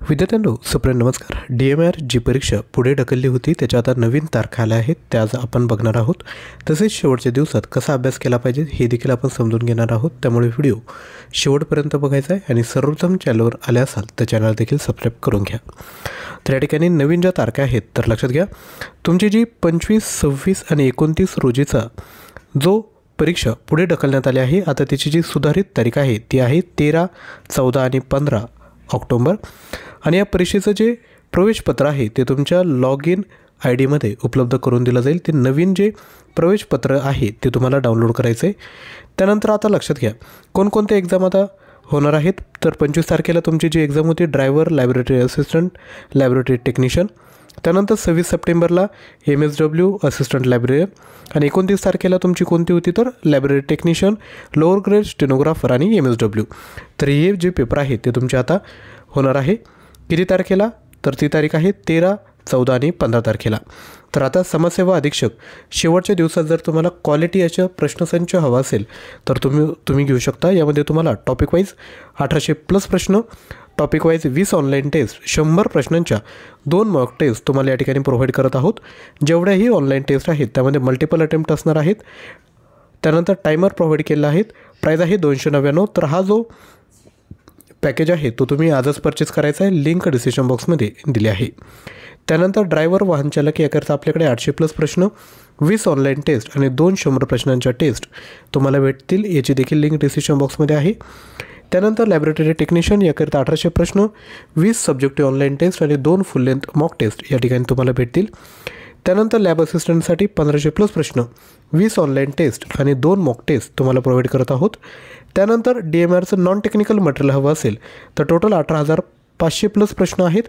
विद्यार्थ्यांनो सुप्रिय नमस्कार। DMR जी परीक्षा पुढे ढकलली होती त्याच्या आता नवीन तारखा आल्या आहेत, त्या आज आपण बघणार आहोत। तसेच शेवटच्या दिवसात कसा अभ्यास केला पाहिजे हे देखील आपण समजून घेणार आहोत। त्यामुळे व्हिडिओ शेवटपर्यंत बघायचा आहे आणि सर्वप्रथम चॅनलवर आले असाल तर चॅनल देखील सबस्क्राइब करून घ्या। तर या ठिकाणी नवीन ज्या तारखा आहेत तर लक्षात घ्या, तुमची जी 25, 26 आणि 29 रोजीचा जो परीक्षा पुढे ढकलण्यात आली आहे, आता त्याची जी सुधारित तारीख आहे ती आहे 13, 14 आणि 15 ऑक्टोबर। आणि या परीक्षेचं जे प्रवेशपत्र आहे ते तुमच्या लॉग इन ID मध्ये उपलब्ध करून दिलं जाईल। ते नवीन जे प्रवेशपत्र आहे ते तुम्हाला डाउनलोड करायचं आहे। त्यानंतर आता लक्षात घ्या कोणकोणते एक्झाम आता होणार आहेत। तर 25 तारखेला तुमची जी एक्झाम होती driver, laboratory assistant, laboratory technician. त्यानंतर 26 सप्टेंबरला MSW असिस्टंट लायब्ररियन आणि 29 तारखेला तुमची कोणती होती तर laboratory technician, lower grade stenographer आणि MSW। तर हे जे पेपर आहे ते तुमचे आता होणार आहे किती तारखेला, तर ती तारीख आहे 13, 14 आणि 15 तारखेला। तर आता समाजसेवा अधीक्षक शेवटच्या दिवसात जर तुम्हाला क्वालिटी याचा प्रश्नसंच हवा असेल तर तुम्ही घेऊ शकता। यामध्ये तुम्हाला टॉपिक वाईज 1800+ प्रश्न, टॉपिक वाईज 20 ऑनलाईन टेस्ट, 100 प्रश्नांच्या 2 मॉक टेस्ट तुम्हाला या ठिकाणी प्रोव्हाइड करत आहोत। जेवढ्याही ऑनलाईन टेस्ट आहेत त्यामध्ये मल्टिपल अटेम्प्ट असणार आहेत। त्यानंतर टायमर प्रोव्हाइड केला आहे। प्राईज आहे 299। तर हा जो पॅकेज आहे तो तुम्ही आजच परचेस करायचा आहे, लिंक डिस्क्रिप्शन बॉक्समध्ये दिली आहे। त्यानंतर ड्रायव्हर, वाहन चालक याकरता आपल्याकडे 800+ प्रश्न, 20 ऑनलाईन टेस्ट आणि 2 100 प्रश्नांच्या टेस्ट तुम्हाला भेटतील, याची देखील लिंक डिस्क्रिप्शन बॉक्समध्ये आहे। त्यानंतर लॅबोरेटरी टेक्निशियन याकरता 1800 प्रश्न, 20 सब्जेक्टिव्ह ऑनलाईन टेस्ट आणि 2 फुल लेंथ मॉक टेस्ट या ठिकाणी तुम्हाला भेटतील। त्यानंतर लॅब असिस्टंटसाठी 1500+ प्रश्न, 20 ऑनलाईन टेस्ट आणि 2 मॉक टेस्ट तुम्हाला प्रोव्हाइड करत आहोत। त्यानंतर DMRचं नॉन टेक्निकल मटेरियल हवं असेल तर टोटल 18,500+ प्रश्न आहेत,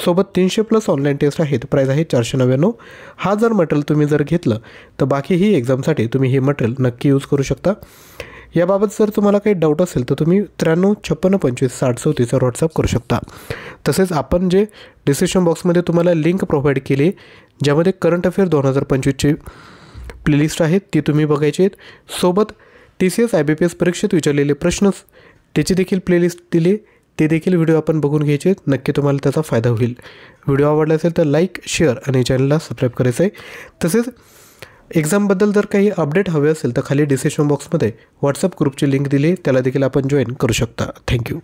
सोबत 300+ ऑनलाईन टेस्ट आहेत। प्राईज आहे 499। हा जर मटेरियल तुम्ही जर घेतलं तर बाकीही एक्झामसाठी तुम्ही हे मटेरियल नक्की यूज करू शकता। याबाबत जर तुम्हाला काही डाऊट असेल तर तुम्ही 93 56 25 60 34 व्हॉट्सअप करू शकता। तसेच आपण जे डिस्क्रिप्शन बॉक्समध्ये तुम्हाला लिंक प्रोव्हाइड केली ज्यामध्ये करंट अफेअर 2025ची प्लेलिस्ट आहे ती तुम्ही बघायची आहेत। सोबत TCS IBPS परीक्षेत विचारलेले प्रश्न त्याची देखील प्लेलिस्ट दिली, ते देखील व्हिडिओ आपण बघून घ्यायचे आहेत। नक्की तुम्हाला त्याचा फायदा होईल। व्हिडिओ आवडला असेल तर लाईक, शेअर आणि चॅनलला सबस्क्राईब करायचं आहे। तसेच एक्झामबद्दल जर काही अपडेट हवे असेल तर खाली डिस्क्रिप्शन बॉक्समध्ये व्हॉट्सअप ग्रुपची लिंक दिली, त्याला देखील आपण जॉईन करू शकता। थँक्यू।